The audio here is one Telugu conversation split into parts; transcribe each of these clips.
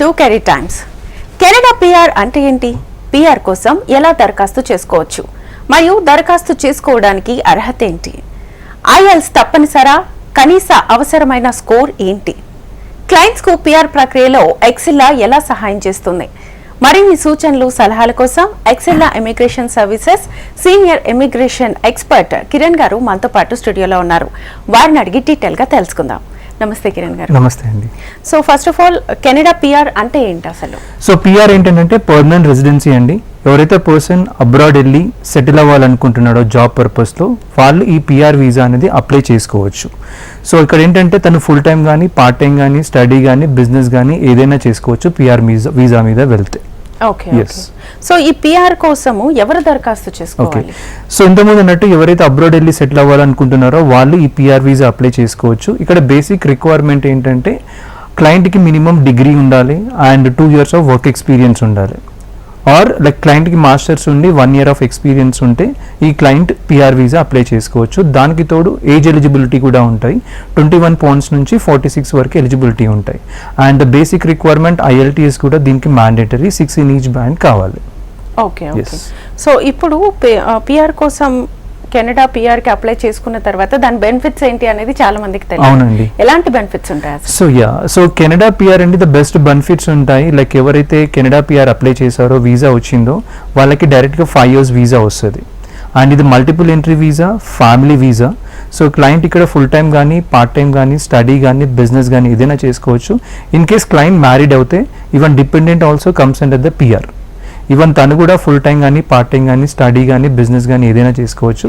To career times. Canada PR అంటే ఏంటి? పిఆర్ కోసం ఎలా దరఖాస్తు చేసుకోవచ్చు మరియు దరఖాస్తు చేసుకోవడానికి అర్హత ఏంటి? ఐఎల్స్ తప్పనిసరా? కనీస అవసరమైన స్కోర్ ఏంటి? క్లయింట్స్ కు పిఆర్ ప్రక్రియలో ఎక్సెల్లా ఎలా సహాయం చేస్తుంది? మరిన్ని సూచనలు సలహాల కోసం ఎక్సెల్లా immigration services senior immigration expert Kiran garu మనతో పాటు స్టూడియోలో ఉన్నారు. వారిని అడిగి డీటెయిల్ గా తెలుసుకుందాం. నమస్తే కిరణ్ గారు. నమస్తే అండి. So first of all Canada PR అంటే ఏంటి అసలు? సో పిఆర్ ఏంటంటే పర్మనెంట్ రెసిడెన్సీ అండి. ఎవరైతే పర్సన్ అబ్రాడ్ వెళ్ళి సెటిల్ అవ్వాలనుకుంటున్నాడో జాబ్ పర్పస్లో వాళ్ళు ఈ పిఆర్ వీసా అనేది అప్లై చేసుకోవచ్చు. సో ఇక్కడ ఏంటంటే తను ఫుల్ టైం కానీ పార్ట్ టైం కానీ స్టడీ కానీ బిజినెస్ కానీ ఏదైనా చేసుకోవచ్చు పిఆర్ వీసా మీద వెళ్తే. ఓకే. సో ఈ పిఆర్ కోసము ఎవరు దరఖాస్తు చేసుకోవాలి? సో ఇంతకుముందు అన్నట్టు ఎవరైతే అబ్రాడ్ వెళ్ళి సెటిల్ అవ్వాలనుకుంటున్నారో వాళ్ళు ఈ పిఆర్ వీసా అప్లై చేసుకోవచ్చు. ఇక్కడ బేసిక్ రిక్వైర్మెంట్ ఏంటంటే క్లయింట్కి మినిమం డిగ్రీ ఉండాలి and 2 years of work experience ఉండాలి. ఆర్ లైక్ క్లయింట్కి మాస్టర్స్ ఉండి 1 year ఆఫ్ ఎక్స్పీరియన్స్ ఉంటే ఈ క్లయింట్ పిఆర్ వీసా అప్లై చేసుకోవచ్చు. దానికి తోడు ఏజ్ ఎలిజిబిలిటీ కూడా ఉంటాయి. 21 points నుంచి 46 వరకు ఎలిజిబిలిటీ ఉంటాయి. అండ్ బేసిక్ రిక్వైర్మెంట్ IELTS కూడా దీనికి మ్యాండేటరీ 6 in each band కావాలి. ఓకే. సో ఇప్పుడు పిఆర్ కోసం కెనడా పిఆర్ కి అప్లై చేసుకున్న తర్వాత దాని బెనిఫిట్స్ ఏంటి అనేది చాలా మందికి తెలియదు. అవునండి. ఎలాంటి బెనిఫిట్స్ ఉంటాయి? సో కెనడా పిఆర్ అంటే ద బెస్ట్ బెనిఫిట్స్ ఉంటాయి. లైక్ ఎవరైతే కెనడా పిఆర్ అప్లై చేశారో వీసా వచ్చిందో వాళ్ళకి డైరెక్ట్గా 5 years వీసా వస్తుంది. అండ్ ఇది multiple entry visa, family visa. So client ఇక్కడ ఫుల్ టైం కానీ పార్ట్ టైం కానీ స్టడీ కానీ బిజినెస్ కానీ ఏదైనా చేసుకోవచ్చు. ఇన్ కేస్ క్లయింట్ మ్యారీడ్ అవుతే even dependent also comes under the PR. Even తను కూడా ఫుల్ టైం కానీ పార్ట్ టైం కానీ స్టడీ కానీ బిజినెస్ కానీ ఏదైనా చేసుకోవచ్చు.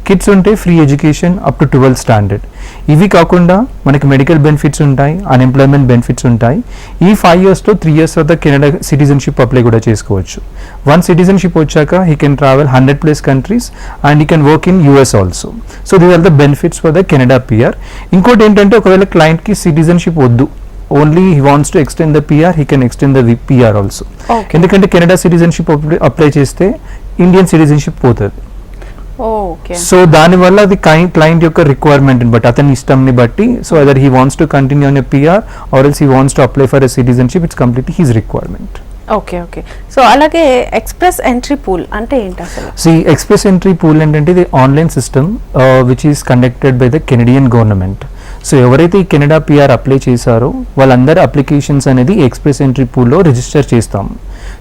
కిడ్స్ ఉంటే free education up to 12th standard. ఇవి కాకుండా మనకి మెడికల్ బెనిఫిట్స్ ఉంటాయి, అన్ఎంప్లాయ్మెంట్ బెనిఫిట్స్ ఉంటాయి. ఈ 5 yearsలో 3 years తర్వాత కెనడా సిటిజన్షిప్ అప్లై కూడా చేసుకోవచ్చు. వన్ సిటిజన్షిప్ వచ్చాక he can travel 100+ countries and he can work in US also. So these are the benefits for the Canada PR. ఇంకోటి ఏంటంటే ఒకవేళ క్లయింట్కి సిటిజన్షిప్ వద్దు, only he wants to extend the PR, he can extend the PR also. ఎందుకంటే కెనడా సిటిజన్షిప్ అప్లై చేస్తే ఇండియన్ సిటిజన్షిప్ పోతుంది. సో దానివల్ల అది క్లయింట్ యొక్క రిక్వైర్మెంట్ బట్టి అతని ఇష్టంని బట్టి so other he wants to continue on a PR or else he wants to apply for a citizenship, it's completely his requirement. Okay. So అలాగే ఎక్స్ప్రెస్ ఎంట్రీ పూల్ అంటే ఏంటి అసలు? ఎక్స్ప్రెస్ ఎంట్రీ పూల్ ఏంటంటే ఇది online system which is conducted by the Canadian government. So ఎవరైతే ఈ కెనడా పిఆర్ అప్లై చేశారో వాళ్ళందరి అప్లికేషన్స్ అనేది ఎక్స్ప్రెస్ ఎంట్రీ పూల్లో రిజిస్టర్ చేస్తాము.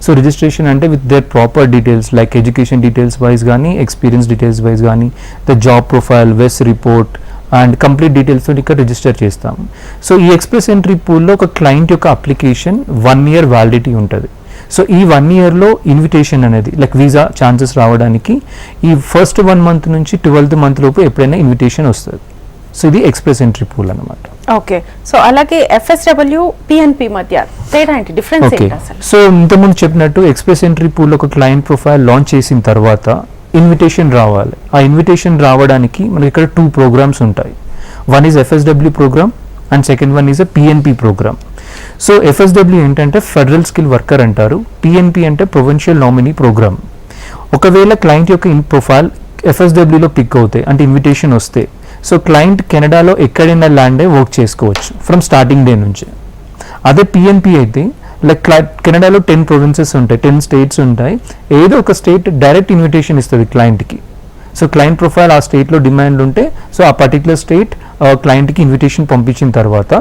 సో రిజిస్ట్రేషన్ అంటే with their proper details like education details wise కానీ ఎక్స్పీరియన్స్ డీటెయిల్స్ వైజ్ కానీ the job profile, was report and complete details ఇక్కడ రిజిస్టర్ చేస్తాము. సో ఈ ఎక్స్ప్రెస్ ఎంట్రీ పూల్లో ఒక క్లయింట్ యొక్క అప్లికేషన్ 1 year వ్యాలిడిటీ ఉంటుంది. సో ఈ 1 yearలో ఇన్విటేషన్ అనేది లైక్ వీసా ఛాన్సెస్ రావడానికి ఈ ఫస్ట్ 1 month నుంచి 12th month లోపు ఎప్పుడైనా ఇన్విటేషన్ వస్తుంది. సో ఇది ఎక్స్ప్రెస్ ఎంట్రీ పూల్ అన్నమాట. ఓకే. సో అలాగే FSW, PNP మధ్య తేడా ఏంటి, డిఫరెన్స్ ఏంటి అసలు? సో ఇంతకుముందు చెప్పినట్టు ఎక్స్ప్రెస్ ఎంట్రీ పూల్ ఒక క్లయింట్ ప్రొఫైల్ లాంచ్ చేసిన తర్వాత ఇన్విటేషన్ రావాలి. ఆ ఇన్విటేషన్ రావడానికి మనకి ఇక్కడ 2 programs ఉంటాయి. One is FSW program and second one is PNP program. So FSW ఏంటంటే ఫెడరల్ స్కిల్ వర్కర్ అంటారు, PNP అంటే ప్రొవిన్షియల్ నామినీ ప్రోగ్రామ్. ఒకవేళ క్లయింట్ యొక్క ప్రొఫైల్ FSWలో పిక్ అవుతాయి అంటే ఇన్విటేషన్ వస్తే సో క్లయింట్ కెనడాలో ఎక్కడైనా ల్యాండ్ అయి వర్క్ చేసుకోవచ్చు ఫ్రమ్ స్టార్టింగ్ డే నుంచి. అదే PNP అయితే లైక్ కెనడాలో 10 provinces ఉంటాయి, 10 states ఉంటాయి. ఏదో ఒక స్టేట్ డైరెక్ట్ ఇన్విటేషన్ ఇస్తుంది క్లయింట్కి. సో క్లయింట్ ప్రొఫైల్ ఆ స్టేట్లో డిమాండ్ ఉంటే సో ఆ పర్టికులర్ స్టేట్ క్లయింట్కి ఇన్విటేషన్ పంపించిన తర్వాత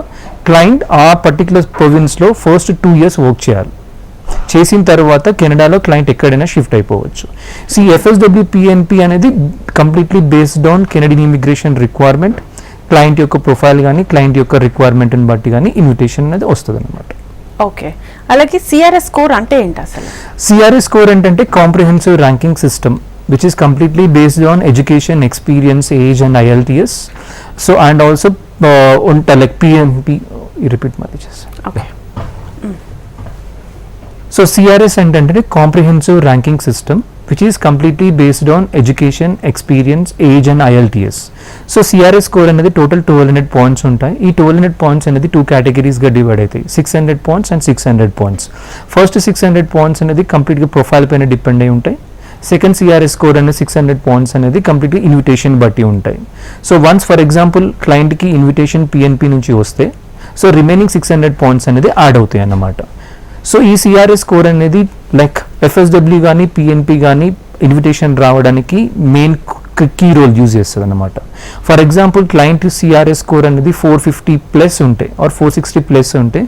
క్లయింట్ ఆ పర్టికులర్ ప్రొవిన్స్లో ఫస్ట్ 2 years వర్క్ చేయాలి. చేసిన తర్వాత కెనడాలో క్లయింట్ ఎక్కడైనా షిఫ్ట్ అయిపోవచ్చు. సో FSW PNP అనేది completely based on Canadian immigration requirement. Client యొక్క ప్రొఫైల్ కానీ క్లయింట్ యొక్క రిక్వైర్మెంట్ని బట్టి కానీ ఇన్విటేషన్ అనేది వస్తుంది అనమాట. ఓకే. అలాగే CRS స్కోర్ అంటే ఏంటి అసలు? CRS స్కోర్ ఏంటంటే comprehensive ranking system which is completely based on education, experience, age and IELTS. So and also ఉంటాయి లైక్ PNP రిపీట్ మళ్ళీ చేస్తాను. ఓకే. సో CRS ఏంటంటే comprehensive ranking system which is completely based on education, experience, age and IELTS. So CRS score అనేది టోటల్ 1200 points ఉంటాయి. ఈ 1200 points అనేది 2 categories-గా డివైడ్ అవుతాయి, 600 points and 600 points. First 600 points అనేది కంప్లీట్గా ప్రొఫైల్ పైన డిపెండ్ అయి ఉంటాయి. సెకండ్ CRS స్కోర్ అనేది 600 points అనేది కంప్లీట్గా ఇన్విటేషన్ బట్టి ఉంటాయి. సో వన్స్ ఫర్ ఎగ్జాంపుల్ క్లయింట్కి ఇన్విటేషన్ PNP నుంచి వస్తే సో రిమైనింగ్ 600 points అనేది యాడ్ అవుతాయి అన్నమాట. సో ఈ సిఆర్ఎస్ స్కోర్ అనేది లైక్ ఎఫ్ఎస్డబ్ల్యూ కానీ పిఎన్పి కానీ ఇన్విటేషన్ రావడానికి మెయిన్ కీ రోల్ యూజ్ చేస్తుంది అనమాట. For example client CRS score అనేది 450 ప్లస్ ఉంటే ఆర్ 460 ప్లస్ ఉంటే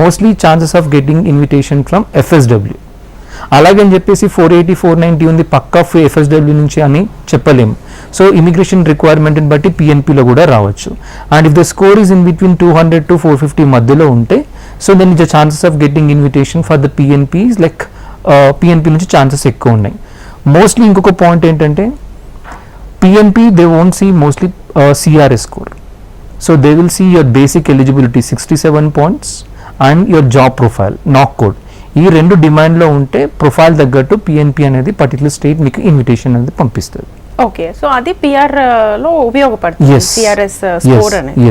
mostly chances of getting invitation from FSW. అలాగని చెప్పేసి 480 490 ఉంది పక్కా ఎఫ్ఎస్డబ్ల్యూ నుంచి అని చెప్పలేము. సో ఇమిగ్రేషన్ రిక్వైర్మెంట్ని బట్టి పిఎన్పిలో కూడా రావచ్చు. And if the score is in between 200 to 450 మధ్యలో ఉంటే so then is the chances of getting invitation for the PNP like PNP నుంచి ఛాన్సెస్ ఎక్కువ ఉన్నాయి. మోస్ట్లీ ఇంకొక పాయింట్ ఏంటంటే PNP they won't see mostly CRS score. So they will see your basic eligibility 67 points and your job profile NOC code. ఈ రెండు డిమాండ్లో ఉంటే ప్రొఫైల్ తగ్గట్టు పిఎన్పి అనేది పర్టికులర్ స్టేట్ మీకు ఇన్విటేషన్ అనేది పంపిస్తుంది. ఓకే, సో అది పిఆర్ లో ఉపయోగపడుతుంది సిఆర్ఎస్ స్కోర్ అనేది.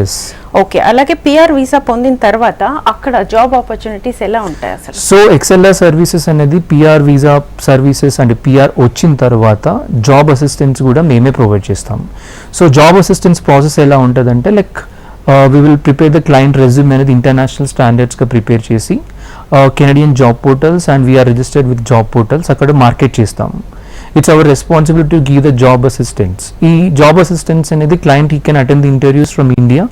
ఓకే, అలాగే పిఆర్ వీసా పొందిన తర్వాత అక్కడ జాబ్ ఆపర్చునిటీస్ ఎలా ఉంటాయి అసలు? సో ఎక్సెల్ఆర్ సర్వీసెస్ అనేది పిఆర్ వీసా సర్వీసెస్ అంటే పిఆర్ వచ్చిన తర్వాత జాబ్ అసిస్టెన్స్ కూడా మేమే ప్రొవైడ్ చేస్తాము. సో జాబ్ అసిస్టెన్స్ ప్రాసెస్ ఎలా ఉంటుందంటే like we will prepare the client resume అనేది ఇంటర్నేషనల్ స్టాండర్డ్స్గా ప్రిపేర్ చేసి Canadian job portals and we're registered with job portals అక్కడ మార్కెట్ చేస్తాము. It's our responsibility to give the job assistance. ఈ జాబ్ అసిస్టెన్స్ అనేది క్లయింట్ ఈ can attend the interviews from India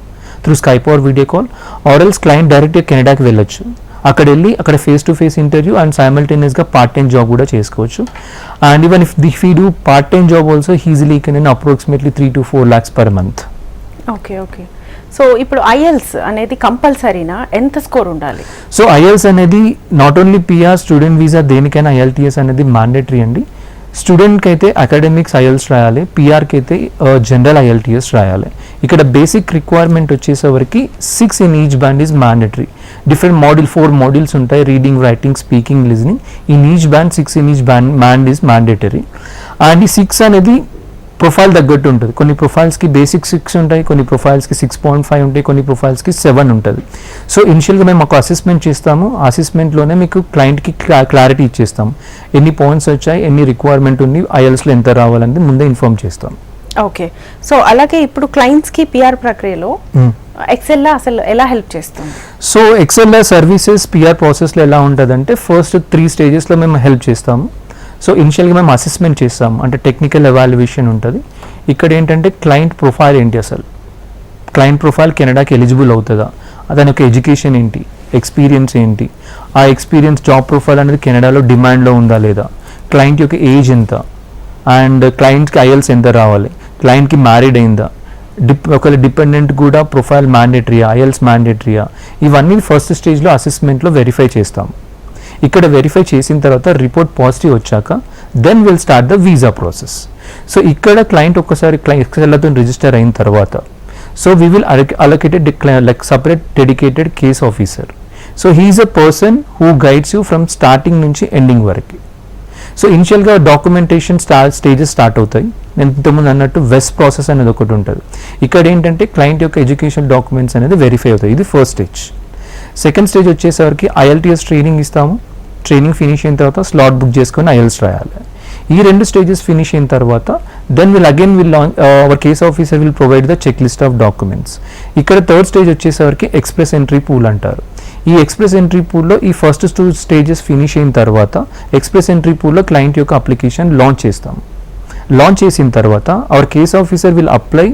through Skype or video call or else client డైరెక్ట్గా కెనడాకి వెళ్ళొచ్చు. అక్కడ వెళ్ళి అక్కడ face to face interview and సైమల్టేనియస్గా పార్ట్ టైం జాబ్ కూడా చేసుకోవచ్చు. And even if you do part time job also easily can earn approximately 3 to 4 lakhs per month. Okay okay, so ఇప్పుడు ఐఎల్స్ అనేది కంపల్సరీనా? ఎంత స్కోర్ ఉండాలి? సో ఐఎల్స్ అనేది not only PR student visa దేనికైనా ఐఎల్టీఎస్ అనేది మ్యాండేటరీ అండి. స్టూడెంట్కి అయితే అకాడమిక్స్ ఐఎల్స్ రాయాలి, పిఆర్కి అయితే జనరల్ ఐఎల్టీఎస్ రాయాలి. ఇక్కడ బేసిక్ రిక్వైర్మెంట్ వచ్చేసరికి 6 in each band is mandatory. Different 4 modules ఉంటాయి, reading, writing, speaking, listening. In each band 6 in each band is mandatory. And ఈ 6 అనేది ప్రొఫైల్ తగ్గట్టు ఉంటుంది. కొన్ని ప్రొఫైల్స్కి బేసిక్ 6 ఉంటాయి, కొన్ని ప్రొఫైల్స్కి 6.5 ఉంటాయి, కొన్ని ప్రొఫైల్స్కి 7 ఉంటుంది. సో ఇనిషియల్గా మేము ఒక అసెస్మెంట్ చేస్తాము. అసెస్మెంట్లోనే మీకు క్లయింట్కి క్లారిటీ ఇచ్చేస్తాము. ఎన్ని పాయింట్స్ వచ్చాయి, ఎన్ని రిక్వైర్మెంట్ ఉంది, ఐఎల్స్లో ఎంత రావాలని ముందే ఇన్ఫార్మ్ చేస్తాం. ఓకే, సో అలాగే ఇప్పుడు క్లయింట్స్కి పిఆర్ ప్రక్రియలో ఎక్సెల్ఆర్ అసలు ఎలా హెల్ప్ చేస్తుంది? సో ఎక్సెల్ఆర్ సర్వీసెస్ పిఆర్ ప్రాసెస్లో ఎలా ఉంటుందంటే ఫస్ట్ 3 stagesలో మేము హెల్ప్ చేస్తాము. సో ఇనిషియల్గా మేము అసెస్మెంట్ చేస్తాము, అంటే టెక్నికల్ ఎవాల్యుయేషన్ ఉంటుంది. ఇక్కడ ఏంటంటే క్లయింట్ ప్రొఫైల్ ఏంటి, అసలు క్లయింట్ ప్రొఫైల్ కెనడాకి ఎలిజిబుల్ అవుతుందా, అతని యొక్క ఎడ్యుకేషన్ ఏంటి, ఎక్స్పీరియన్స్ ఏంటి, ఆ ఎక్స్పీరియన్స్ జాబ్ ప్రొఫైల్ అనేది కెనడాలో డిమాండ్లో ఉందా లేదా, క్లయింట్ యొక్క ఏజ్ ఎంత, అండ్ క్లయింట్కి ఐఎల్స్ ఎంత రావాలి, క్లయింట్కి మ్యారీడ్ అయిందా, ఒకవేళ డిపెండెంట్ కూడా ప్రొఫైల్ మ్యాండేటరీయా, ఐఎల్స్ మ్యాండేటరీయా, ఇవన్నీ ఫస్ట్ స్టేజ్లో అసెస్మెంట్లో వెరిఫై చేస్తాం. ఇక్కడ వెరిఫై చేసిన తర్వాత రిపోర్ట్ పాజిటివ్ వచ్చాక then will start the visa process. So ఇక్కడ క్లయింట్ ఒక్కసారి ఎక్సెల్తో రిజిస్టర్ అయిన తర్వాత so we will allocated like separate dedicated case officer. So he is a person who guides you from starting నుంచి ఎండింగ్ వరకు. సో ఇనిషియల్గా డాక్యుమెంటేషన్ స్టేజెస్ స్టార్ట్ అవుతాయి. నేను ఇంతకుముందు అన్నట్టు వెస్ట్ ప్రాసెస్ అనేది ఒకటి ఉంటుంది. ఇక్కడ ఏంటంటే క్లయింట్ యొక్క ఎడ్యుకేషన్ డాక్యుమెంట్స్ అనేది వెరిఫై అవుతాయి. ఇది ఫస్ట్ స్టేజ్. సెకండ్ స్టేజ్ వచ్చేసరికి ఐఎల్టీఎస్ ట్రైనింగ్ ఇస్తాము. ట్రైనింగ్ ఫినిష్ అయిన తర్వాత స్లాట్ బుక్ చేసుకొని ఐఎల్స్ రాయాలి. ఈ 2 stages ఫినిష్ అయిన తర్వాత then will our case officer will provide the check list of documents. ఇక్కడ థర్డ్ స్టేజ్ వచ్చేసరికి ఎక్స్ప్రెస్ ఎంట్రీ పూల్ అంటారు. ఈ ఎక్స్ప్రెస్ ఎంట్రీ పూల్లో ఈ ఫస్ట్ 2 stages ఫినిష్ అయిన తర్వాత ఎక్స్ప్రెస్ ఎంట్రీ పూల్లో క్లయింట్ యొక్క అప్లికేషన్ లాంచ్ చేస్తాము. లాంచ్ చేసిన తర్వాత our case officer will apply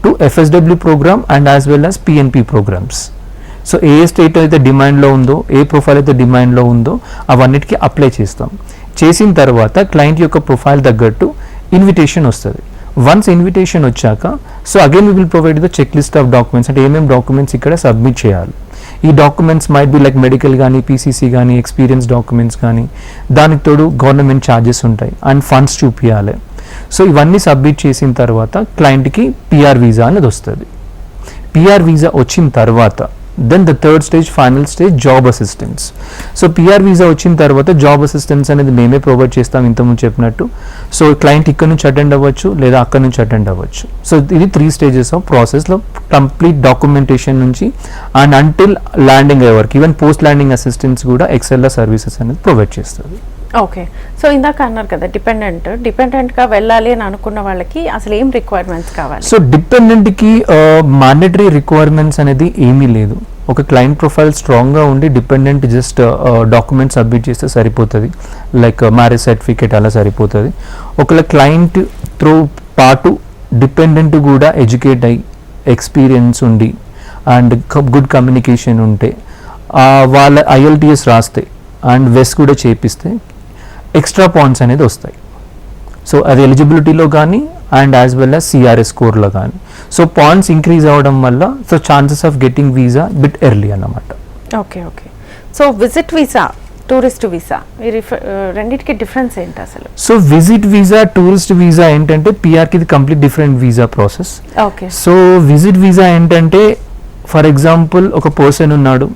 to FSW program and as well as PNP programs. So ఏ స్టేట్ అయితే డిమాండ్లో ఉందో, ఏ ప్రొఫైల్ అయితే డిమాండ్లో ఉందో అవన్నిటికీ అప్లై చేస్తాం. చేసిన తర్వాత క్లయింట్ యొక్క ప్రొఫైల్ తగ్గట్టు ఇన్విటేషన్ వస్తుంది. వన్స్ ఇన్విటేషన్ వచ్చాక so again we will provide the check list of documents, అంటే ఏమేమి డాక్యుమెంట్స్ ఇక్కడ సబ్మిట్ చేయాలి. ఈ documents might be like medical కానీ, పీసీసీ కానీ, ఎక్స్పీరియన్స్ డాక్యుమెంట్స్ కానీ, దానికి తోడు గవర్నమెంట్ ఛార్జెస్ ఉంటాయి అండ్ ఫండ్స్ చూపించాలి. సో ఇవన్నీ సబ్మిట్ చేసిన తర్వాత క్లయింట్కి పిఆర్ వీసా అనేది వస్తుంది. పిఆర్ వీసా వచ్చిన తర్వాత then the third stage, final stage, job assistance. So PR visa వచ్చిన తర్వాత జాబ్ అసిస్టెన్స్ అనేది మేమే ప్రొవైడ్ చేస్తాం ఇంతకుముందు చెప్పినట్టు. సో క్లయింట్ ఇక్కడ నుంచి అటెండ్ అవ్వచ్చు లేదా అక్కడ నుంచి అటెండ్ అవ్వచ్చు. సో ఇది 3 stages ఆఫ్ ప్రాసెస్లో కంప్లీట్ డాక్యుమెంటేషన్ నుంచి అండ్ అంటిల్ ల్యాండింగ్ అయ్యే వరకు, ఈవెన్ పోస్ట్ ల్యాండింగ్ అసిస్టెన్స్ కూడా ఎక్సెల్ఆర్ సర్వీసెస్ అనేది ప్రొవైడ్ చేస్తుంది. ఓకే. సో ఇందాక అన్నారు కదా డిపెండెంట్గా వెళ్ళాలి అని అనుకున్న వాళ్ళకి అసలు ఏం రిక్వైర్మెంట్స్ కావాలి? సో డిపెండెంట్కి మాండటరీ రిక్వైర్మెంట్స్ అనేది ఏమీ లేదు. ఒక క్లయింట్ ప్రొఫైల్ స్ట్రాంగ్గా ఉండి డిపెండెంట్ జస్ట్ డాక్యుమెంట్ సబ్మిట్ చేస్తే సరిపోతుంది, లైక్ మ్యారేజ్ సర్టిఫికేట్ అలా సరిపోతుంది. ఒకవేళ క్లయింట్ త్రూ పాటు డిపెండెంట్ కూడా ఎడ్యుకేట్ అయ్యి ఎక్స్పీరియన్స్ ఉండి అండ్ గుడ్ కమ్యూనికేషన్ ఉంటే వాళ్ళ IELTS రాస్తే అండ్ వెస్ కూడా చేపిస్తే ఎక్స్ట్రా పాయింట్స్ అనేది వస్తాయి. సో అది ఎలిజిబిలిటీలో కానీ and as well as CRS స్కోర్లో కానీ. సో పాయింట్స్ ఇంక్రీజ్ అవ్వడం వల్ల so chances of getting visa bit early అన్నమాట. Okay. So visit visa, tourist visa రెండింటికి డిఫరెన్స్ ఏంటి అసలు? So visit visa, tourist visa ఏంటంటే పిఆర్కి ఇది complete different visa process. Okay. So visit visa ఏంటంటే ఫర్ ఎగ్జాంపుల్ ఒక పర్సన్ ఉన్నాడు,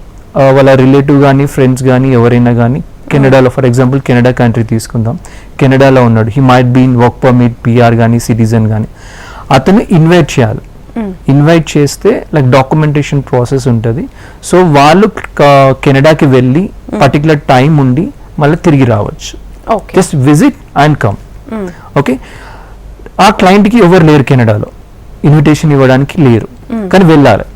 వాళ్ళ రిలేటివ్ కానీ ఫ్రెండ్స్ కానీ ఎవరైనా కానీ కెనడాలో, ఫర్ ఎగ్జాంపుల్ కెనడా కంట్రీ తీసుకుందాం, కెనడాలో ఉన్నాడు, he might be in work permit, PR కానీ సిటిజన్ కానీ, అతను ఇన్వైట్ చేయాలి. ఇన్వైట్ చేస్తే లైక్ డాక్యుమెంటేషన్ ప్రాసెస్ ఉంటుంది. సో వాళ్ళు కెనడాకి వెళ్ళి పర్టికులర్ టైం ఉండి మళ్ళీ తిరిగి రావచ్చు. Just visit and come. Okay. ఆ క్లయింట్కి ఎవరు లేరు కెనడాలో, ఇన్విటేషన్ ఇవ్వడానికి లేరు, కానీ వెళ్ళాలి.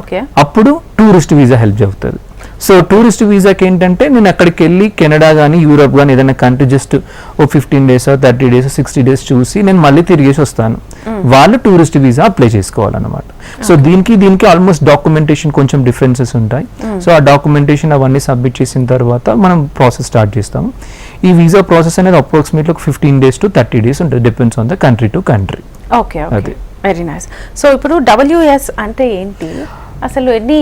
ఓకే. అప్పుడు టూరిస్ట్ వీసా హెల్ప్ అవుతుంది. సో టూరిస్ట్ వీసాకి ఏంటంటే నేను అక్కడికి వెళ్ళి కెనడా కానీ యూరోప్ కానీ ఏదైనా కంట్రీ జస్ట్ ఓ 15 days 30 days 60 days చూసి నేను మళ్ళీ తిరిగేసి వస్తాను. వాళ్ళు టూరిస్ట్ వీసా అప్లై చేసుకోవాలన్నమాట. సో దీనికి ఆల్మోస్ట్ డాక్యుమెంటేషన్ కొంచెం డిఫరెన్సెస్ ఉంటాయి. సో ఆ డాక్యుమెంటేషన్ అవన్నీ సబ్మిట్ చేసిన తర్వాత మనం ప్రాసెస్ స్టార్ట్ చేస్తాము. ఈ వీసా ప్రాసెస్ అనేది అప్రాక్సిమేట్లీ 15 days to 30 days ఉంటుంది, depends on the country to country. Okay. Very nice. So ఇప్పుడు WS అంటే ఏంటి, అసలు ఎన్ని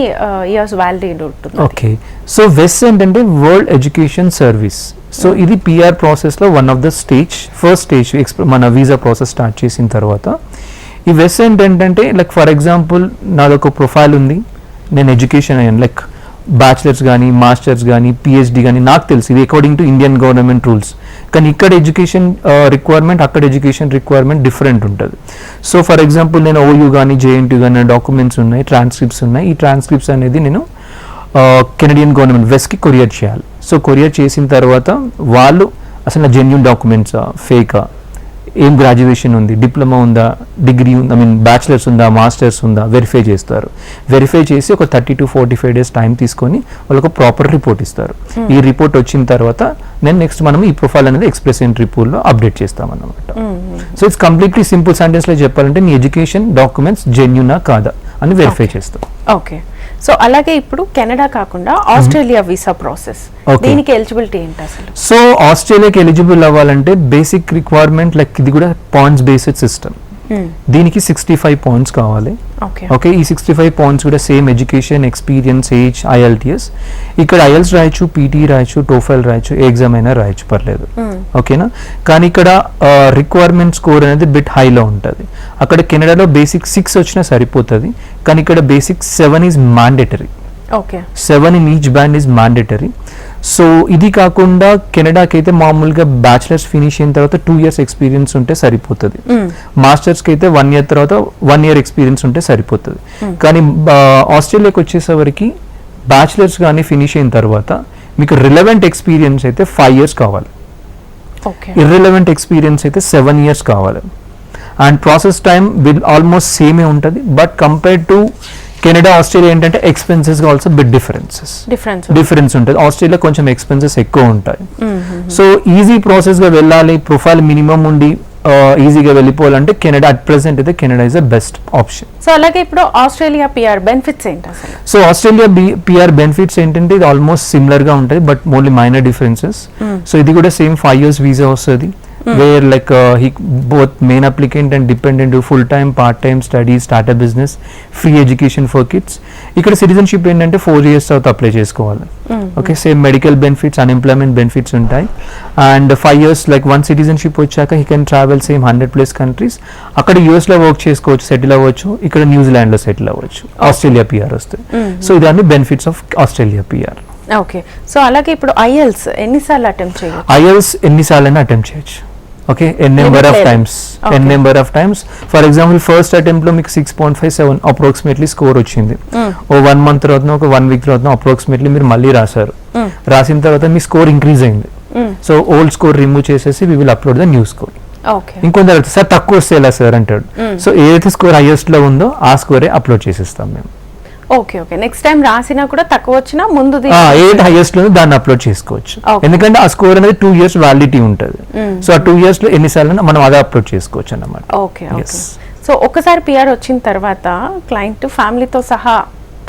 ఇయర్స్ వ్యాలిడిటీ ఉంటుంది? ఓకే. సో వెస్ ఏంటంటే వరల్డ్ ఎడ్యుకేషన్ సర్వీస్. సో ఇది PR ప్రాసెస్లో one of the first stage మన వీసా ప్రాసెస్ స్టార్ట్ చేసిన తర్వాత ఈ వెస్ ఏంటంటే లైక్ ఫర్ ఎగ్జాంపుల్ నాదొక ప్రొఫైల్ ఉంది, నేను ఎడ్యుకేషన్ అయ్యాను, లైక్ బ్యాచిలర్స్ కానీ మాస్టర్స్ కానీ PhD కానీ, నాకు తెలుసు ఇది according to Indian government rules. కానీ ఇక్కడ ఎడ్యుకేషన్ రిక్వైర్మెంట్ అక్కడ ఎడ్యుకేషన్ రిక్వైర్మెంట్ డిఫరెంట్ ఉంటుంది. సో ఫర్ ఎగ్జాంపుల్ నేను OU కానీ JNTU కానీ డాక్యుమెంట్స్ ఉన్నాయి, ట్రాన్స్క్రిప్ట్స్ ఉన్నాయి. ఈ ట్రాన్స్క్రిప్ట్స్ అనేది నేను కెనడియన్ గవర్నమెంట్ వెస్కి కొరియర్ చేయాలి. సో కొరియర్ చేసిన తర్వాత వాళ్ళు అసలు జెన్యూన్ డాక్యుమెంట్సా ఫేకా, ఏం గ్రాడ్యుయేషన్ ఉంది, డిప్లొమా ఉందా, డిగ్రీ ఉందా, బ్యాచిలర్స్ ఉందా, మాస్టర్స్ ఉందా వెరిఫై చేస్తారు. వెరిఫై చేసి ఒక 30 to 45 days టైం తీసుకొని వాళ్ళకు ప్రాపర్ రిపోర్ట్ ఇస్తారు. ఈ రిపోర్ట్ వచ్చిన తర్వాత నెక్స్ట్ మనం ఈ ప్రొఫైల్ అనేది ఎక్స్ప్రెస్ ఎంట్రీ పూల్లో అప్డేట్ చేస్తామన్నమాట. సో ఇట్స్ కంప్లీట్లీ సింపుల్ సెంటెన్స్లో చెప్పాలంటే నీ ఎడ్యుకేషన్ డాక్యుమెంట్స్ జెన్యూనా కాదా అని వెరిఫై చేస్తాం. ఓకే. సో అలాగే ఇప్పుడు కెనడా కాకుండా ఆస్ట్రేలియా వీసా ప్రాసెస్, దీనికి ఎలిజిబిలిటీ ఏంటి అసలు? సో ఆస్ట్రేలియాకి ఎలిజిబుల్ అవ్వాలంటే బేసిక్ రిక్వైర్మెంట్ లైక్ ఇది కూడా పాయింట్స్ బేస్డ్ సిస్టమ్. దీనికి 65 points కావాలి. ఓకే. ఈ 65 points కూడా same education, experience, age, IELTS. ఇక్కడ IELTS రాయొచ్చు, PT రాయొచ్చు, TOEFL రాయొచ్చు, ఏ ఎగ్జామ్ అయినా రాయొచ్చు, పర్లేదు. ఓకేనా. కానీ ఇక్కడ రిక్వైర్మెంట్ స్కోర్ అనేది బిట్ హైలో ఉంటుంది. అక్కడ కెనడాలో బేసిక్ 6 వచ్చినా సరిపోతుంది, కానీ ఇక్కడ basic 7 is mandatory. 7 in each band is mandatory. So ఇది కాకుండా కెనడాకి అయితే మామూలుగా బ్యాచిలర్స్ ఫినిష్ అయిన తర్వాత 2 years ఎక్స్పీరియన్స్ ఉంటే సరిపోతుంది. మాస్టర్స్కి అయితే 1 year తర్వాత 1 year ఎక్స్పీరియన్స్ ఉంటే సరిపోతుంది. కానీ ఆస్ట్రేలియాకి వచ్చేసరికి బ్యాచిలర్స్ కానీ ఫినిష్ అయిన తర్వాత మీకు రిలవెంట్ ఎక్స్పీరియన్స్ అయితే 5 years కావాలి, ఇర్రిలవెంట్ ఎక్స్పీరియన్స్ అయితే 7 years కావాలి. And process time will almost సేమే ఉంటుంది. But compare to Canada, Australia ఏంటంటే ఎక్స్పెన్సెస్ ఆల్సో బిట్ డిఫరెన్స్ ఉంటుంది. ఆస్ట్రేలియా కొంచెం ఎక్స్పెన్సెస్ ఎక్కువ ఉంటాయి. సో ఈజీ ప్రాసెస్గా వెళ్ళాలి, ప్రొఫైల్ మినిమం ఉండి ఈజీగా వెళ్ళిపోవాలంటే కెనడా అట్ ప్రెసెంట్ అయితే Canada is the best option. So అలాగే ఇప్పుడు ఆస్ట్రేలియా PR బెనిఫిట్స్ ఏంటి అసలు? సో ఆస్ట్రేలియా PR బెనిఫిట్స్ ఏంటంటే ఇది ఆల్మోస్ట్ సిమిలర్ గా ఉంటుంది, but only minor differences. So ఇది కూడా సేమ్ 5 years వీసా వస్తుంది. where like both main applicant and dependent do full-time, part-time studies, start a business, free education for kids. ఇక్కడ సిటిజన్షిప్ ఏంటంటే 4 years తర్వాత అప్లై చేసుకోవాలి. Okay. Same medical benefits, unemployment benefits ఉంటాయి. And 5 years like one citizenship వచ్చాక he can travel same 100+ countries. అక్కడ US లో వర్క్ చేసుకోవచ్చు, సెటిల్ అవ్వచ్చు. ఇక్కడ న్యూజిలాండ్ లో సెటిల్ అవ్వచ్చు ఆస్ట్రేలియా PR వస్తే. సో ఇదన్నీ benefits of Australia PR. Okay. So అలాగే ఇప్పుడు IELTS ఎన్నిసార్లు అటెంప్ట్ చేయొచ్చు? IELTS ఎన్నిసార్లైనా అటెంప్ట్ చేయొచ్చు. Okay. Number of times. For example first attempt లో మీకు 6.57 అప్రాక్సిమేట్లీ స్కోర్ వచ్చింది. ఓ 1 month తర్వాత, ఒక 1 week తర్వాత అప్రాక్సిమేట్లీ మీరు మళ్ళీ రాశారు. రాసిన తర్వాత మీ స్కోర్ ఇంక్రీజ్ అయింది. సో ఓల్డ్ స్కోర్ రిమూవ్ చేసేసి we will upload the new score. Okay. ఇంకొందరు సార్ తక్కువ వస్తే ఎలా సార్ అంటాడు. సో ఏదైతే స్కోర్ హైయెస్ట్ లో ఉందో ఆ స్కోరే అప్లోడ్ చేసేస్తాం మేము. Okay okay. నెక్స్ట్ టైం రాసినా కూడా తక్కువ వచ్చినా ముందు ఏదైతే హైయెస్ట్ లో దాన్ని అప్లోడ్ చేసుకోవచ్చు. ఎందుకంటే ఆ స్కోర్ అనేది 2 years వ్యాలిడిటీ ఉంటుంది. సో ఆ 2 years లో ఎన్నిసార్లు మనం అదే అప్లోడ్ చేసుకోవచ్చు అన్నమాట. Okay okay. సో ఒక్కసారి పిఆర్ వచ్చిన తర్వాత క్లయింట్ ఫ్యామిలీతో సహా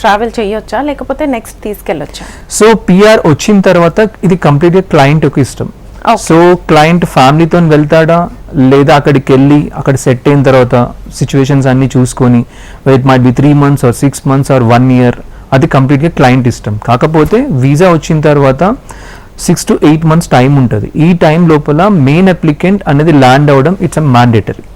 ట్రావెల్ చేయొచ్చా లేకపోతే నెక్స్ట్ తీసుకెళ్ళొచ్చా? సో పిఆర్ వచ్చిన తర్వాత ఇది కంప్లీట్ గా క్లయింట్ ఒక ఇష్టం. సో క్లయింట్ ఫ్యామిలీతో వెళ్తాడా లేదా అక్కడికి వెళ్ళి అక్కడ సెట్ అయిన తర్వాత సిచ్యువేషన్స్ అన్ని చూసుకొని it might be 3 months or 6 months or 1 year, అది కంప్లీట్గా క్లయింట్ ఇష్టం. కాకపోతే వీసా వచ్చిన తర్వాత 6 to 8 months టైం ఉంటుంది. ఈ టైం లోపల మెయిన్ అప్లికెంట్ అనేది ల్యాండ్ అవ్వడం ఇట్స్ అ మ్యాండేటరీ.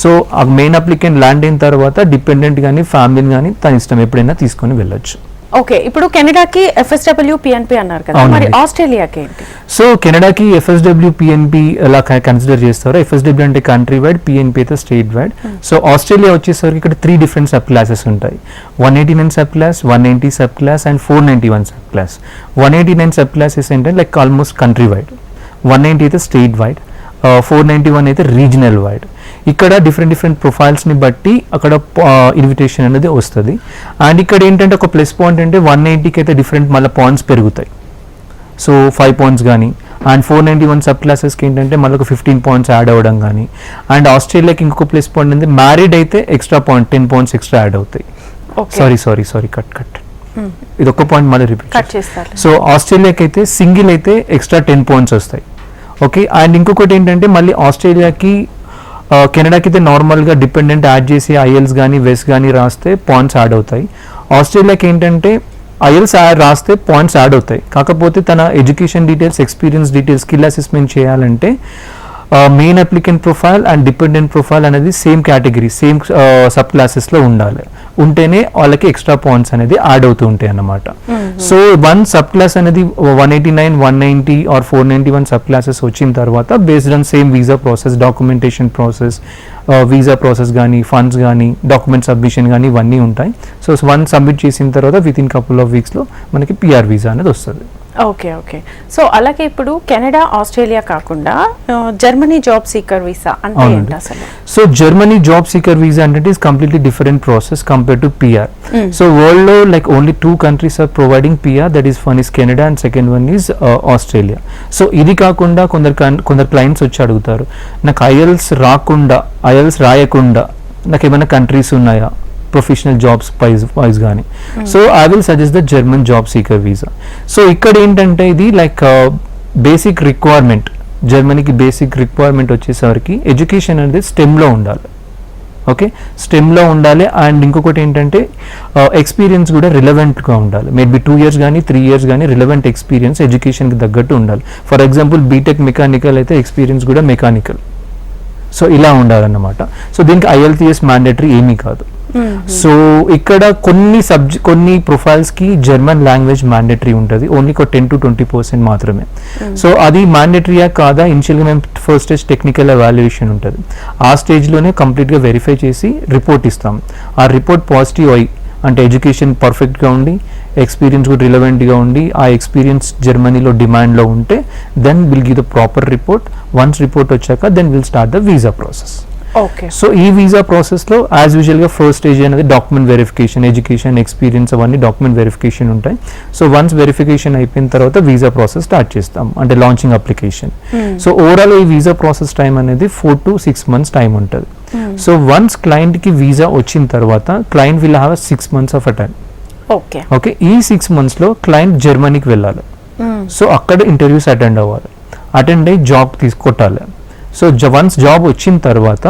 సో ఆ మెయిన్ అప్లికెంట్ ల్యాండ్ అయిన తర్వాత డిపెండెంట్ కానీ ఫ్యామిలీని కానీ తన ఇష్టం ఎప్పుడైనా తీసుకొని వెళ్ళొచ్చు. ఓకే. ఇప్పుడు కెనడాకి FSW PNP అన్నారు కదా, మరి ఆస్ట్రేలియాకి ఏంటి? సో కెనడాకి FSW PNP ఎలా కన్సిడర్ చేస్తారో, FSW అంటే కంట్రీ వైడ్, PNP అయితే స్టేట్ వైడ్. సో ఆస్ట్రేలియా వచ్చేసరికి ఇక్కడ 3 different సబ్ క్లాసెస్ ఉంటాయి. 189 sub class, 190 sub class and 491 sub class. 189 sub classes ఏంటంటే లైక్ ఆల్మోస్ట్ కంట్రీ వైడ్, 190 అయితే స్టేట్ వైడ్, 491 అయితే రీజనల్ వైడ్. ఇక్కడ డిఫరెంట్ ప్రొఫైల్స్ని బట్టి అక్కడ ఇన్విటేషన్ అనేది వస్తుంది. అండ్ ఇక్కడ ఏంటంటే ఒక ప్లస్ పాయింట్ అంటే 190కి అయితే డిఫరెంట్ మళ్ళీ పాయింట్స్ పెరుగుతాయి. సో 5 points కానీ, అండ్ 491 సబ్ క్లాసెస్కి ఏంటంటే మళ్ళీ ఒక 15 points యాడ్ అవ్వడం కానీ. అండ్ ఆస్ట్రేలియాకి ఇంకొక ప్లస్ పాయింట్ అంటే మ్యారీడ్ అయితే extra point 10 points extra add అవుతాయి. సారీ కట్ ఇది ఒక పాయింట్ మళ్ళీ రిపీట్ చేస్తారు. సో ఆస్ట్రేలియాకి అయితే సింగిల్ అయితే ఎక్స్ట్రా 10 points వస్తాయి. ఓకే. అండ్ ఇంకొకటి ఏంటంటే మళ్ళీ ఆస్ట్రేలియాకి కెనడాకి అయితే నార్మల్గా డిపెండెంట్ యాడ్ చేసి IELTS కానీ వెస్ కానీ రాస్తే పాయింట్స్ యాడ్ అవుతాయి. ఆస్ట్రేలియాకి ఏంటంటే IELTS రాస్తే పాయింట్స్ యాడ్ అవుతాయి. కాకపోతే తన education details, experience details, skill assessment చేయాలంటే main applicant profile and dependent profile అనేది సేమ్ కేటగిరీ, సేమ్ సబ్ క్లాసెస్లో ఉండాలి. ఉంటేనే వాళ్ళకి ఎక్స్ట్రా పాయింట్స్ అనేది యాడ్ అవుతూ ఉంటాయి అన్నమాట. సో 1 సబ్ క్లాస్ అనేది 189, 190 ఆర్ 491 సబ్ క్లాసెస్ వచ్చిన తర్వాత based on same visa process, documentation process, visa process కానీ, ఫండ్స్ కానీ, డాక్యుమెంట్ సబ్మిషన్ కానీ ఇవన్నీ ఉంటాయి. సో 1 సబ్మిట్ చేసిన తర్వాత విత్ ఇన్ కపుల్ ఆఫ్ వీక్స్లో మనకి PR వీసా అనేది వస్తుంది. Okay okay. సో అలాగే ఇప్పుడు కెనడా, ఆస్ట్రేలియా కాకుండా జర్మనీ జాబ్ సీకర్ వీసా అంటే ఏంటి అసలు? So Germany job seeker visa అంటే is completely different process compare to PR. So world లో like only 2 countries are providing PR, that is one is Canada and second one is Australia. So ఇది కాకుండా కొందరు క్లయింట్స్ వచ్చి అడుగుతారు, నాకు IELTS రాయకుండా నాకు ఏమైనా కంట్రీస్ ఉన్నాయా ప్రొఫెషనల్ జాబ్స్ వైజ్ కానీ. So I will suggest the German job seeker visa. So ఇక్కడ ఏంటంటే ఇది లైక్ బేసిక్ రిక్వైర్మెంట్, జర్మనీకి బేసిక్ రిక్వైర్మెంట్ వచ్చేసరికి ఎడ్యుకేషన్ అనేది స్టెమ్లో ఉండాలి. ఓకే, స్టెమ్లో ఉండాలి. అండ్ ఇంకొకటి ఏంటంటే ఎక్స్పీరియన్స్ కూడా రిలవెంట్గా ఉండాలి. మేబీ 2 years కానీ 3 years కానీ రిలవెంట్ ఎక్స్పీరియన్స్ ఎడ్యుకేషన్కి తగ్గట్టు ఉండాలి. ఫర్ ఎగ్జాంపుల్ బీటెక్ మెకానికల్ అయితే ఎక్స్పీరియన్స్ కూడా మెకానికల్. సో ఇలా ఉండాలన్నమాట. సో దీనికి IELTS మ్యాండేటరీ ఏమీ కాదు. సో ఇక్కడ కొన్ని ప్రొఫైల్స్ కి జర్మన్ లాంగ్వేజ్ మ్యాండేటరీ ఉంటుంది, ఓన్లీ 10 to 20% మాత్రమే. సో అది మ్యాండేటరీయా కాదా, ఇనిషియల్గా మేము ఫస్ట్ స్టేజ్ టెక్నికల్ ఎవాల్యుయేషన్ ఉంటుంది. ఆ స్టేజ్లోనే కంప్లీట్గా వెరిఫై చేసి రిపోర్ట్ ఇస్తాం. ఆ రిపోర్ట్ పాజిటివ్ అయ్యి అంటే ఎడ్యుకేషన్ పర్ఫెక్ట్గా ఉండి, ఎక్స్పీరియన్స్ కూడా రిలవెంట్గా ఉండి, ఆ ఎక్స్పీరియన్స్ జర్మనీలో డిమాండ్లో ఉంటే then will give the proper report. Once report వచ్చాక then will start the visa process. Okay. So ఈ వీసా ప్రాసెస్లో యాజ్ యూజువల్గా ఫస్ట్ స్టేజ్ అనేది డాక్యుమెంట్ వెరిఫికేషన్, ఎడ్యుకేషన్, ఎక్స్పీరియన్స్ అవన్నీ డాక్యుమెంట్ వెరిఫికేషన్ ఉంటాయి. సో వన్స్ వెరిఫికేషన్ అయిపోయిన తర్వాత వీసా ప్రాసెస్ స్టార్ట్ చేస్తాం, అంటే లాంచింగ్ అప్లికేషన్. సో ఓవరాల్ ఈ వీసా ప్రాసెస్ టైం అనేది 4 to 6 months టైం ఉంటుంది. సో వన్స్ క్లయింట్కి వీసా వచ్చిన తర్వాత client will have 6 months off time. Okay, ఈ 6 monthsలో క్లయింట్ జర్మనీకి వెళ్ళాలి. సో అక్కడ ఇంటర్వ్యూస్ అటెండ్ అయ్యి జాబ్ తీసుకొట్టాలి. సో వన్స్ జాబ్ వచ్చిన తర్వాత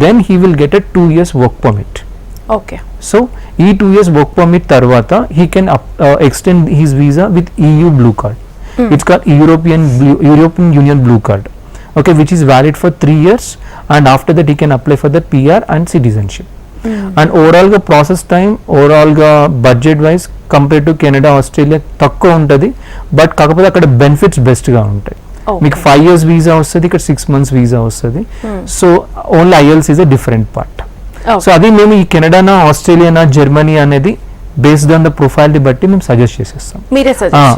then he will get 2 years work permit. Okay. So ఈ 2 years వర్క్ పర్మిట్ తర్వాత he can extend his visa with EU blue card. It's called European Union blue card. Okay, which is valid for 3 years and after that he can apply for the PR and citizenship. And overall గా ప్రాసెస్ టైం, ఓవరాల్ గా budget wise compare to Canada, Australia తక్కువ ఉంటుంది. బట్ కాకపోతే అక్కడ బెనిఫిట్స్ బెస్ట్ గా ఉంటాయి. మీకు 5 years వీసా వస్తుంది, ఇక్కడ 6 months వీసా వస్తుంది. So only IELTS is a different part. So అది మేము ఈ కెనడానా, ఆస్ట్రేలియానా, జర్మనీ అనేది బేస్డ్ ఆన్ ద ప్రొఫైల్ని బట్టి మేము సజెస్ట్ చేసేస్తాం. మీరే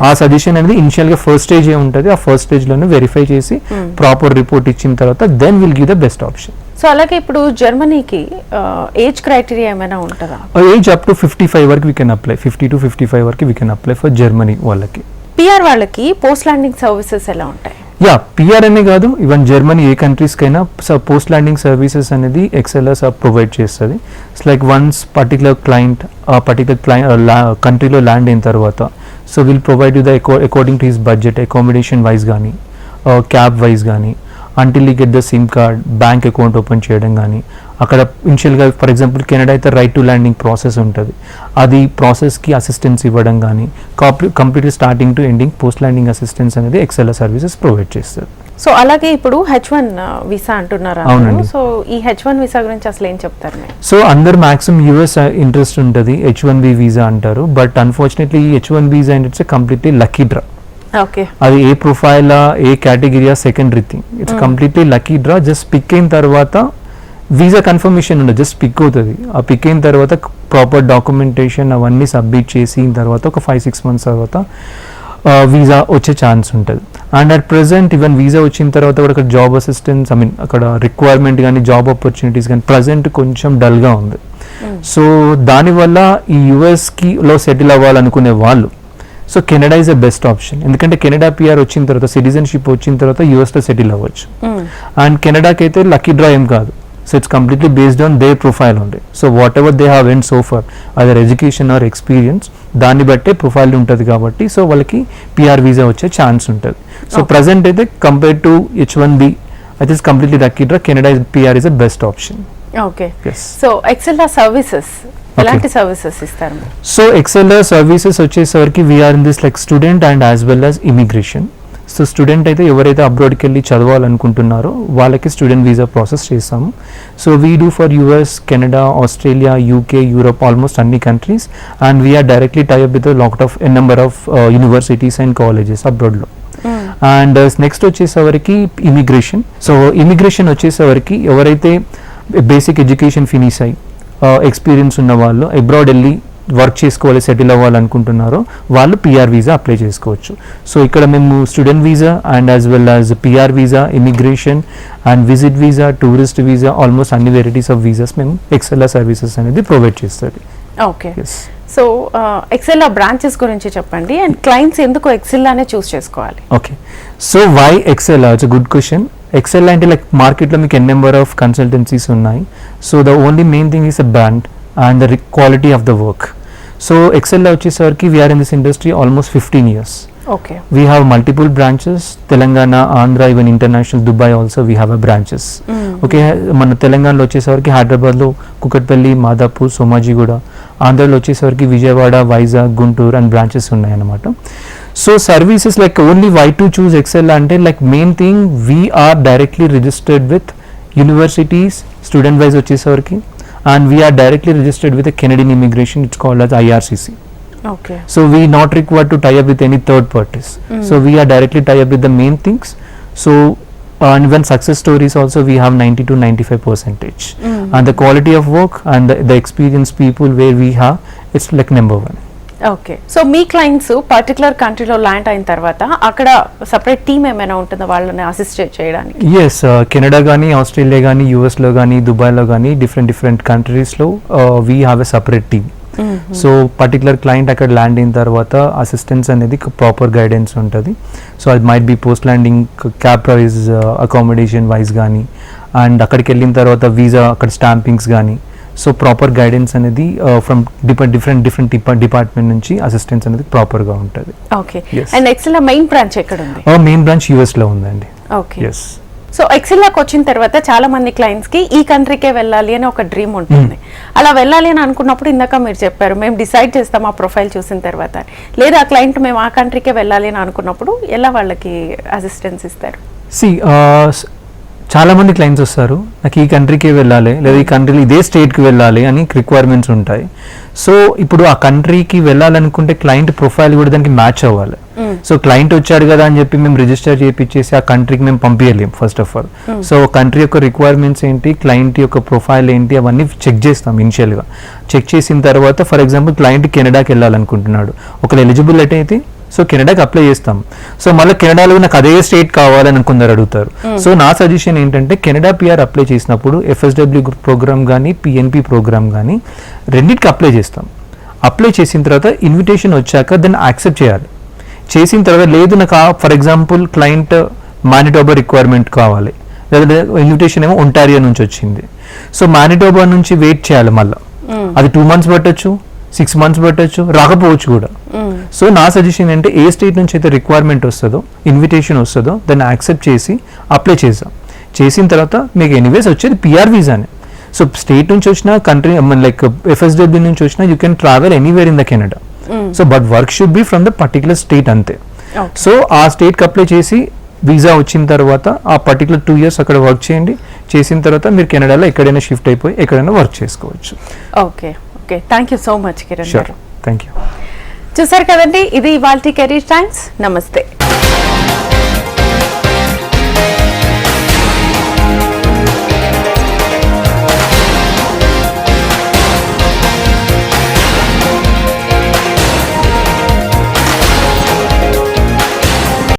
ఆ సజెషన్ అనేది ఇనిషియల్గా ఫస్ట్ స్టేజ్ ఏ ఉంటుంది, ఆ ఫస్ట్ స్టేజ్లోనే వెరిఫై చేసి ప్రాపర్ రిపోర్ట్ ఇచ్చిన తర్వాత then will give the best option. So అలాగే ఇప్పుడు జర్మనీకి ఏజ్ క్రైటీరియా ఏమైనా ఉంటుందా? ఏజ్ అప్ టు 55 వరకు వీ కెన్ అప్లై, 50 to 55 వరకు we can apply for Germany వాళ్ళకి. పిఆర్ వాళ్ళకి పోస్ట్ ల్యాండింగ్ సర్వీసెస్ ఎలా ఉంటాయి? పిఆర్ అనే కాదు, ఈవెన్ జర్మనీ ఏ కంట్రీస్కైనా పోస్ట్ ల్యాండింగ్ సర్వీసెస్ అనేది ఎక్సెల్ఎస్ ప్రొవైడ్ చేస్తుంది. ఇట్స్ లైక్ వన్స్ పర్టికులర్ కంట్రీలో ల్యాండ్ అయిన తర్వాత so will provide you the according to his budget accommodation wise కానీ క్యాబ్ వైజ్ కానీ until you get the SIM card, bank account open చేయడం కానీ అక్కడ ఇనిషియల్గా ఫర్ ఎగ్జాంపుల్ కెనడా అయితే రైట్ టు ల్యాండింగ్ ప్రాసెస్ ఉంటుంది, అది ప్రాసెస్కి అసిస్టెన్స్ ఇవ్వడం కానీ complete starting to ending post landing assistance అనేది ఎక్సెల్ఎస్ సర్వీసెస్ ప్రొవైడ్ చేస్తుంది. సో అలాగే ఇప్పుడు H1 వీసా అంటున్నారు. అవునండి. సో ఈ H1 వీసా గురించి అసలు ఏం చెప్తారు మీరు? సో అందరు మాక్సిమం యూఎస్ ఇంట్రెస్ట్ ఉంటుంది, H1B వీసా అంటారు. బట్ అన్ఫార్చునేట్లీ ఈ H1 వీసా అంటే it's completely lucky draw. Okay, అది ఏ ప్రొఫైల్ ఏ category secondary thing, it's completely lucky draw. Just pick అయిన తర్వాత వీసా కన్ఫర్మేషన్ ఉండదు, జస్ట్ పిక్ అవుతుంది. ఆ పిక్ అయిన తర్వాత ప్రాపర్ డాక్యుమెంటేషన్ అవన్నీ సబ్మిట్ చేసిన తర్వాత ఒక 5-6 months తర్వాత వీసా వచ్చే ఛాన్స్ ఉంటుంది. And at present even visa వచ్చిన తర్వాత కూడా అక్కడ జాబ్ అసిస్టెన్స్ అక్కడ రిక్వైర్మెంట్ కానీ జాబ్ ఆపర్చునిటీస్ కానీ ప్రజెంట్ కొంచెం డల్గా ఉంది. సో దానివల్ల ఈ యూఎస్లో సెటిల్ అవ్వాలనుకునే వాళ్ళు so Canada is the best option. ఎందుకంటే కెనడా పిఆర్ వచ్చిన తర్వాత సిటిజన్షిప్ వచ్చిన తర్వాత యూఎస్లో సెటిల్ అవ్వచ్చు. అండ్ కెనడాకి అయితే లక్కీ డ్రా ఏం కాదు, so it's completely based on their profile only. So whatever they have an so for other education or experience దాన్ని బట్టే ప్రొఫైల్ ఉంటుంది కాబట్టి సో వాళ్ళకి పిఆర్ వీసా వచ్చే ఛాన్స్ ఉంటుంది. సో ప్రజెంట్ అయితే కంపేర్ టు H1B అయితే it's completely lucky draw. Canada PR is the best option. Okay, so ExcelR services ఎలాంటి సర్వీసెస్ ఇస్తారు? సో ఎక్సెల్ఆర్ సర్వీసెస్ వచ్చేసరికి we're in this like student and as well as immigration. So student అయితే ఎవరైతే అబ్రాడ్కి వెళ్ళి చదవాలనుకుంటున్నారో వాళ్ళకి స్టూడెంట్ వీసా ప్రాసెస్ చేస్తాము. So we do for US, Canada, Australia, UK, Europe almost అన్ని countries. And we're directly tie up with lot of number of universities and colleges అబ్రాడ్లో. అండ్ నెక్స్ట్ వచ్చేసరికి ఇమిగ్రేషన్. సో ఇమిగ్రేషన్ వచ్చేసరికి ఎవరైతే బేసిక్ ఎడ్యుకేషన్ ఫినిష్ అయ్యి ఎక్స్పీరియన్స్ ఉన్న వాళ్ళు అబ్రాడ్ వెళ్ళి వర్క్ చేసుకోవాలి, సెటిల్ అవ్వాలనుకుంటున్నారో వాళ్ళు పిఆర్ వీసా అప్లై చేసుకోవచ్చు. సో ఇక్కడ మేము student visa and as well as PR visa, immigration and visit visa, tourist visa almost అన్ని వెరైటీస్ ఆఫ్ వీసాస్ మేము ఎక్సెల్ఆర్ సర్వీసెస్ అనేది ప్రొవైడ్ చేస్తుంది. ఓకే, సో ఎక్సెల్ఆర్ బ్రాంచెస్ గురించి చెప్పండి అండ్ క్లయింట్స్ ఎందుకు ఎక్సెల్ఆర్నే చూస్ చేసుకోవాలి? Okay, so why ExcelR? It's good question. Excel అంటే లైక్ మార్కెట్లో మీకు ఎన్ నెంబర్ ఆఫ్ కన్సల్టెన్సీస్ ఉన్నాయి. So the only main thing is a brand and the quality of the work. So Excel వచ్చేసరికి we are in this industry almost 15 years. Okay. We have multiple branches, Telangana, Andhra, even international, Dubai also we have a branches. Okay, మన తెలంగాణలో వచ్చేసరికి హైదరాబాద్లో కుకట్పల్లి, మాదాపూర్, సోమాజిగూడ, ఆంధ్రలో వచ్చేసరికి విజయవాడ, వైజాగ్, గుంటూరు అండ్ బ్రాంచెస్ ఉన్నాయన్నమాట. So services like only why to choose Excel అంటే like main thing we are directly registered with universities student wise వచ్చేసరికి. And we are directly registered with the Canadian immigration, it's called as IRCC. Okay. So we not required to tie up with any third parties. So we are directly tie up with the main things. So and even success stories also we have 90 to 95%. And the quality of work and the experienced people where we have, it's like number one. Okay, so me clients particular కంట్రీలో ల్యాండ్ అయిన తర్వాత అక్కడ సపరేట్ టీమ్ ఏమైనా ఉంటుందో వాళ్ళని అసిస్ట్ చేయడానికి? ఎస్, కెనడా కానీ, ఆస్ట్రేలియా కానీ, యూఎస్లో కానీ, దుబాయ్లో కానీ డిఫరెంట్ కంట్రీస్లో we have a separate team. So particular client అక్కడ ల్యాండ్ అయిన తర్వాత అసిస్టెన్స్ అనేది ప్రాపర్ గైడెన్స్ ఉంటుంది. సో అది might be post landing cab price, accommodation wise కానీ, అండ్ అక్కడికి వెళ్ళిన తర్వాత వీసా అక్కడ స్టాంపింగ్స్ కానీ. సో ప్రాపర్ గైడెన్స్ అనేది ఫ్రమ్ డిఫరెంట్ డిపార్ట్మెంట్ నుంచి అసిస్టెన్స్ అనేది ప్రాపర్గా ఉంటుంది. Okay, and Excel main branch ఎక్కడ ఉంది? మెయిన్ బ్రాంచ్ యూఎస్లో ఉందండి. ఓకే, సో ఎక్సెల్కి వచ్చిన తర్వాత చాలా మంది క్లయింట్స్ కి ఈ కంట్రీకే వెళ్ళాలి అని ఒక డ్రీమ్ ఉంటుంది. అలా వెళ్ళాలి అని అనుకున్నప్పుడు ఇందాక మీరు చెప్పారు మేము డిసైడ్ చేస్తాం ఆ ప్రొఫైల్ చూసిన తర్వాత, లేదా ఆ క్లయింట్ మేము ఆ కంట్రీకే వెళ్ళాలి అని అనుకున్నప్పుడు ఎలా వాళ్ళకి అసిస్టెన్స్ ఇస్తారు? చాలా మంది క్లయింట్స్ వస్తారు, నాకు ఈ కంట్రీకి వెళ్ళాలి లేదా ఈ కంట్రీలో ఇదే స్టేట్కి వెళ్ళాలి అని రిక్వైర్మెంట్స్ ఉంటాయి. సో ఇప్పుడు ఆ కంట్రీకి వెళ్ళాలనుకుంటే క్లయింట్ ప్రొఫైల్ కూడా దానికి మ్యాచ్ అవ్వాలి. సో క్లయింట్ వచ్చాడు కదా అని చెప్పి మేము రిజిస్టర్ చేయించేసి ఆ కంట్రీకి మేము పంపించలేం first of all. So country యొక్క రిక్వైర్మెంట్స్ ఏంటి, క్లయింట్ యొక్క ప్రొఫైల్ ఏంటి, అవన్నీ చెక్ చేస్తాం ఇనిషియల్గా. చెక్ చేసిన తర్వాత ఫర్ ఎగ్జాంపుల్ క్లయింట్ కెనడాకి వెళ్ళాలనుకుంటున్నాడు, ఒకరు ఎలిజిబుల్ అయితే సో కెనడాకి అప్లై చేస్తాం. సో మళ్ళీ కెనడాలో నాకు అదే స్టేట్ కావాలని కొందరు అడుగుతారు. సో నా సజెషన్ ఏంటంటే కెనడా పిఆర్ అప్లై చేసినప్పుడు FSW ప్రోగ్రామ్ కానీ PNP ప్రోగ్రామ్ కానీ రెండింటికి అప్లై చేస్తాం. అప్లై చేసిన తర్వాత ఇన్విటేషన్ వచ్చాక దాన్ని యాక్సెప్ట్ చేయాలి. చేసిన తర్వాత లేదు నాకు for example client Manitoba requirement కావాలి, లేదా ఇన్విటేషన్ ఏమో ఒంటారియో నుంచి వచ్చింది. సో మానిటోబా నుంచి వెయిట్ చేయాలి, మళ్ళీ అది 2 months పట్టొచ్చు, 6 months పట్టొచ్చు, రాకపోవచ్చు కూడా. సో నా సజెషన్ అంటే ఏ స్టేట్ నుంచి అయితే రిక్వైర్మెంట్ వస్తుందో, ఇన్విటేషన్ వస్తుందో దాన్ని యాక్సెప్ట్ చేసి అప్లై చేద్దాం. చేసిన తర్వాత మీకు ఎనీవేస్ వచ్చేది PR వీసానే. సో స్టేట్ నుంచి వచ్చిన కంట్రీ లైక్ FSW నుంచి వచ్చినా you can travel anywhere in the Canada. So but work should be from the particular state అంతే. సో ఆ స్టేట్కి అప్లై చేసి వీసా వచ్చిన తర్వాత ఆ పర్టికులర్ 2 years అక్కడ వర్క్ చేయండి. చేసిన తర్వాత మీరు కెనడాలో ఎక్కడైనా షిఫ్ట్ అయిపోయి ఎక్కడైనా వర్క్ చేసుకోవచ్చు. Okay okay, thank you so much Kiran గారు. Thank you. చూసారు కదండి, ఇది ఇవాల్టి కెరీర్ టైమ్స్. నమస్తే.